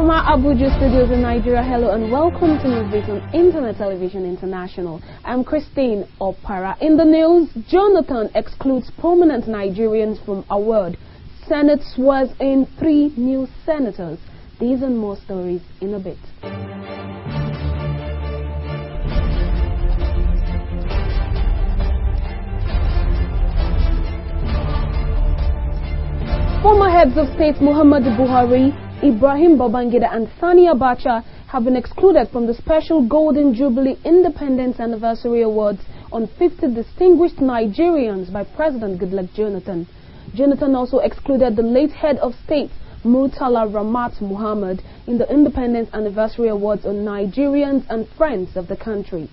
From our Abuja studios in Nigeria, hello and welcome to Newsbeat on Internet Television International. I'm Christine Opara. In the news, Jonathan excludes prominent Nigerians from award. Senate swears in 3 new senators. These and more stories in a bit. Former heads of state Muhammadu Buhari, Ibrahim Babangida and Sani Abacha have been excluded from the special Golden Jubilee Independence Anniversary Awards on 50 distinguished Nigerians by President Goodluck Jonathan. Jonathan also excluded the late head of state Murtala Ramat Muhammad in the Independence Anniversary Awards on Nigerians and friends of the country.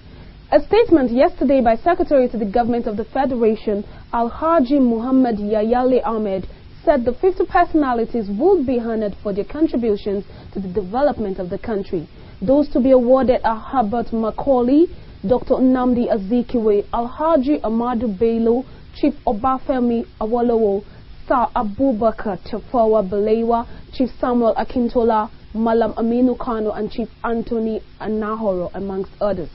A statement yesterday by Secretary to the Government of the Federation, Alhaji Muhammad Yayale Ahmed, said the 50 personalities would be honored for their contributions to the development of the country. Those to be awarded are Herbert Macaulay, Dr. Nnamdi Azikiwe, Alhaji Amadu Bello, Chief Obafemi Awolowo, Sir Abubakar Tafawa Balewa, Chief Samuel Akintola, Malam Aminu Kano and Chief Anthony Anahoro, amongst others.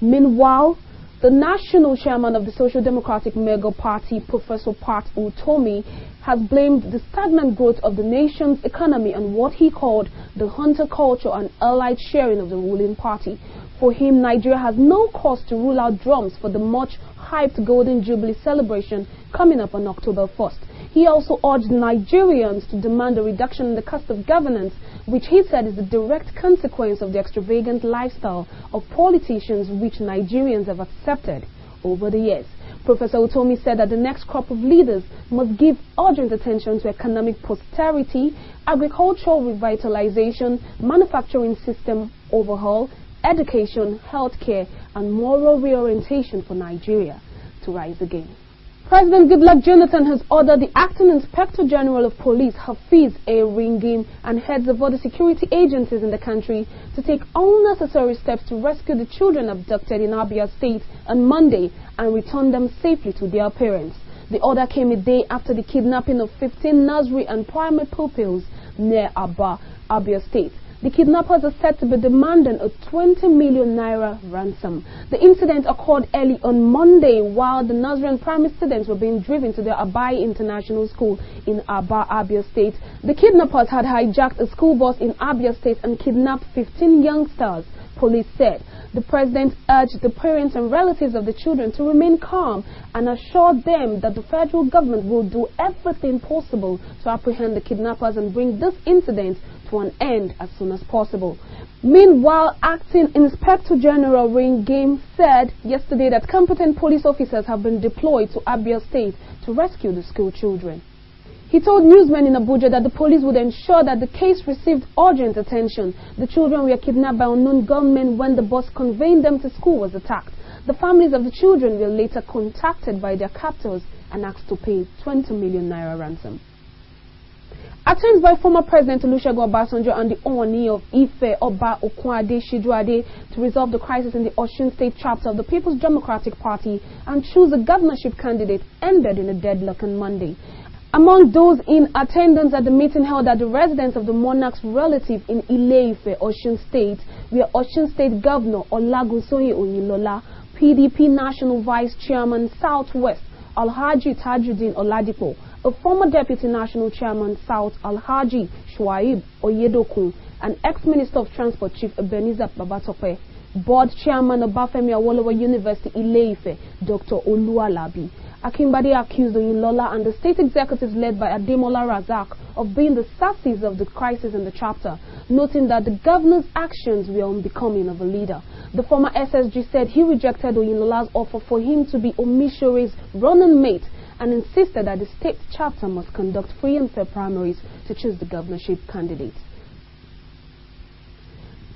Meanwhile, the national chairman of the Social Democratic Mega Party, Professor Prof. Utomi, has blamed the stagnant growth of the nation's economy on what he called the hunter culture and allied sharing of the ruling party. For him, Nigeria has no cause to rule out drums for the much-hyped Golden Jubilee celebration coming up on October 1st. He also urged Nigerians to demand a reduction in the cost of governance, which he said is the direct consequence of the extravagant lifestyle of politicians which Nigerians have accepted over the years. Professor Utomi said that the next crop of leaders must give urgent attention to economic prosperity, agricultural revitalization, manufacturing system overhaul, education, healthcare, and moral reorientation for Nigeria to rise again. President Goodluck Jonathan has ordered the Acting Inspector General of Police, Hafiz A. Ringim, and heads of other security agencies in the country to take all necessary steps to rescue the children abducted in Abia State on Monday and return them safely to their parents. The order came a day after the kidnapping of 15 nursery and primary pupils near Aba, Abia State. The kidnappers are said to be demanding a 20 million naira ransom. The incident occurred early on Monday while the nursery and primary students were being driven to their Abai International School in Aba, Abia State. The kidnappers had hijacked a school bus in Abia State and kidnapped 15 youngsters, police said. The president urged the parents and relatives of the children to remain calm and assured them that the federal government will do everything possible to apprehend the kidnappers and bring this incident to an end as soon as possible. Meanwhile, Acting Inspector General Ringim said yesterday that competent police officers have been deployed to Abia State to rescue the school children. He told newsmen in Abuja that the police would ensure that the case received urgent attention. The children were kidnapped by unknown gunmen when the bus conveying them to school was attacked. The families of the children were later contacted by their captors and asked to pay 20 million naira ransom. Attempts by former President Olusegun Obasanjo and the Ooni of Ife, Oba Okunade Shijuade, to resolve the crisis in the Osun State chapter of the People's Democratic Party and choose a governorship candidate ended in a deadlock on Monday. Among those in attendance at the meeting held at the residence of the monarch's relative in Ile-Ife, Osun State, were Osun State Governor Olagunsoye Oyinlola, PDP National Vice Chairman Southwest Alhaji Tajuddin Oladipo, a former Deputy National Chairman South Alhaji Shuaib Oyedokun, and ex-Minister of Transport Chief Ebenezer Babatope, Board Chairman of Obafemi Awolowo University Ile-Ife, Dr. Oluwalabi. Akinbade accused Oyinlola and the state executives led by Ademola Razak of being the sassies of the crisis in the chapter, noting that the governor's actions were unbecoming of a leader. The former SSG said he rejected Oyinlola's offer for him to be Omishore's running mate and insisted that the state chapter must conduct free and fair primaries to choose the governorship candidates.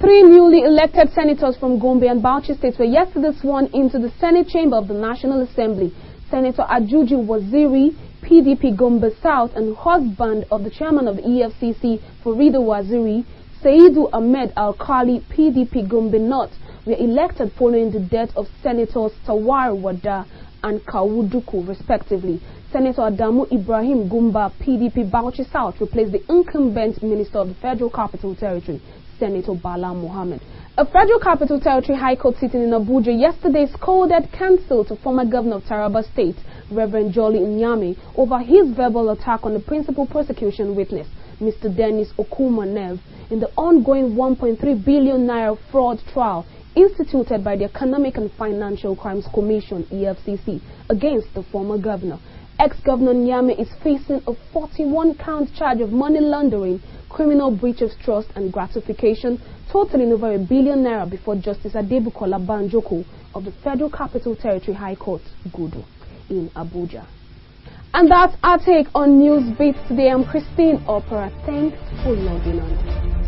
3 newly elected senators from Gombe and Bauchi states were yesterday sworn into the Senate chamber of the National Assembly. Senator Ajuji Waziri, PDP Gombe South, and husband of the chairman of the EFCC, Farido Waziri, Saidu Ahmed Al-Khali, PDP Gombe North, were elected following the death of Senators Tawar Wada and Kawuduku, respectively. Senator Adamu Ibrahim Gumba, PDP Bauchi South, replaced the incumbent Minister of the Federal Capital Territory, Senator Bala Mohammed. A Federal Capital Territory High Court sitting in Abuja yesterday scolded counsel to former Governor of Taraba State, Reverend Jolly Nyame, over his verbal attack on the principal prosecution witness, Mr. Dennis Okumanev, in the ongoing 1.3 billion naira fraud trial instituted by the Economic and Financial Crimes Commission, EFCC, against the former governor. Ex-Governor Nyame is facing a 41-count charge of money laundering, criminal breach of trust and gratification, totaling over R1 billion naira before Justice Adebukola Banjoko of the Federal Capital Territory High Court, Gudu, in Abuja. And that's our take on News Beats today. I'm Christine Opera. Thanks for logging on.